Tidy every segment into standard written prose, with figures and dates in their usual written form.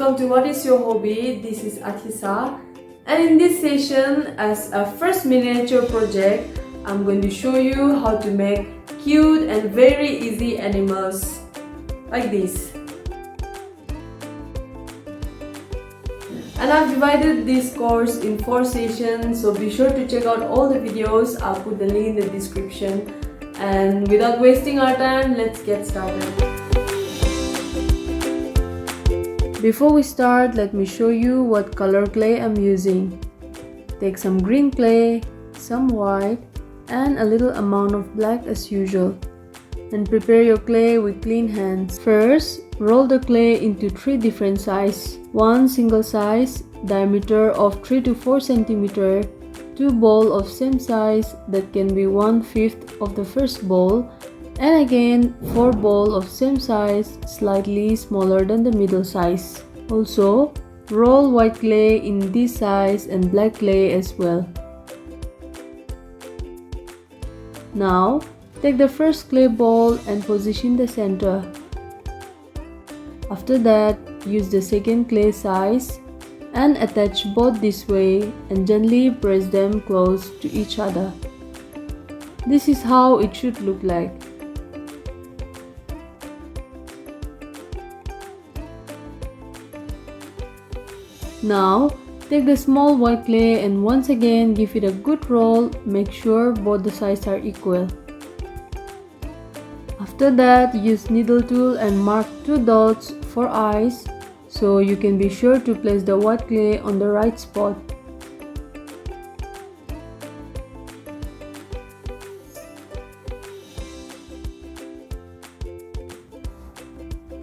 welcome to What is Your Hobby? This is Athisa, and in this session, as a first miniature project, I'm going to show you how to make cute and very easy animals like this. And I've divided this course in 4 sessions, so be sure to check out all the videos. I'll put the link in the description. And without wasting our time, let's get started. Before we start, let me show you what color clay I'm using. Take some green clay, some white, and a little amount of black as usual. And prepare your clay with clean hands. First, roll the clay into 3 different sizes. 1 single size, diameter of 3 to 4 cm, 2 balls of same size that can be 1/5 of the first ball, and again 4 balls of same size, slightly smaller than the middle size. Also, roll white clay in this size and black clay as well. Now, take the first clay ball and position the center. After that, use the second clay size and attach both this way and gently press them close to each other. This is how it should look like. Now, take the small white clay and once again give it a good roll. Make sure both the sides are equal. After that, use needle tool and mark 2 dots for eyes, so you can be sure to place the white clay on the right spot.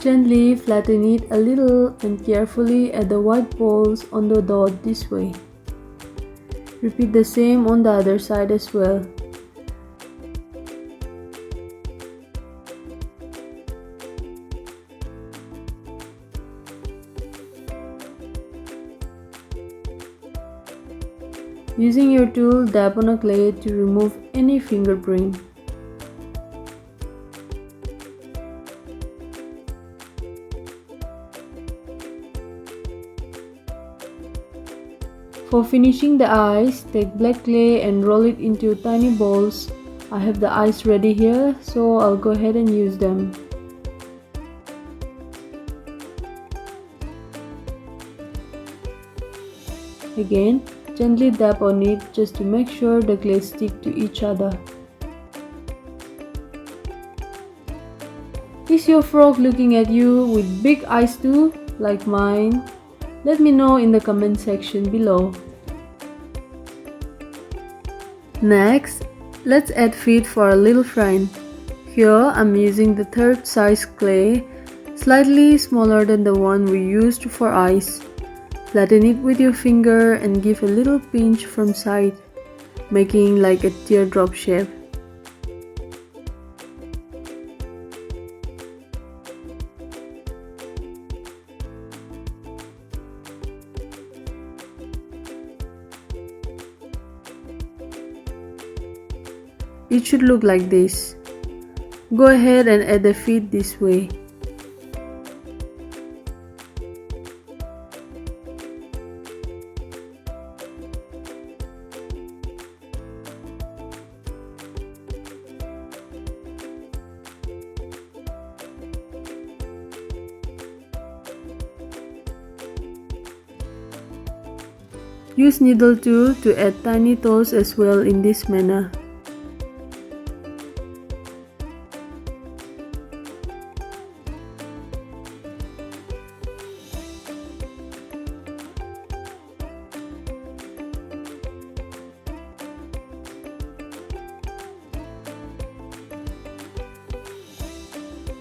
Gently flatten it a little and carefully add the white balls on the dot this way. Repeat the same on the other side as well. Using your tool, dab on a clay to remove any fingerprint. For finishing the eyes, take black clay and roll it into tiny balls. I have the eyes ready here, so I'll go ahead and use them. Again, gently dab on it just to make sure the clay stick to each other. Is your frog looking at you with big eyes too, like mine? Let me know in the comment section below. Next, let's add feet for our little friend. Here I'm using the 3rd size clay, slightly smaller than the one we used for eyes. Flatten it with your finger and give a little pinch from side, making like a teardrop shape. It should look like this. Go ahead and add the feet this way. Use needle tool to add tiny toes as well in this manner.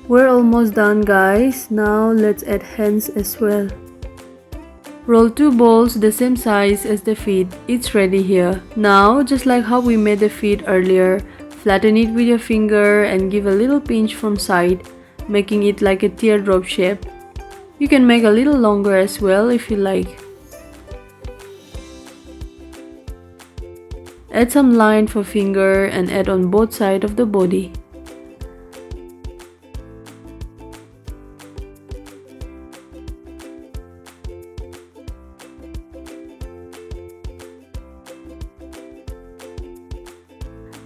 We're almost done, guys. Now let's add hands as well. Roll 2 balls the same size as the feet. It's ready here. Now, just like how we made the feet earlier, flatten it with your finger and give a little pinch from side, making it like a teardrop shape. You can make a little longer as well if you like. Add some line for finger and add on both sides of the body.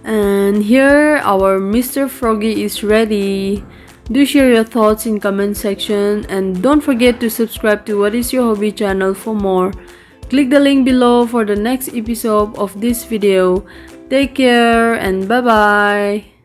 And here our Mr. Froggy is ready. Do share your thoughts in comment section and don't forget to subscribe to What is Your Hobby channel for more. Click the link below for the next episode of this video. Take care and bye bye.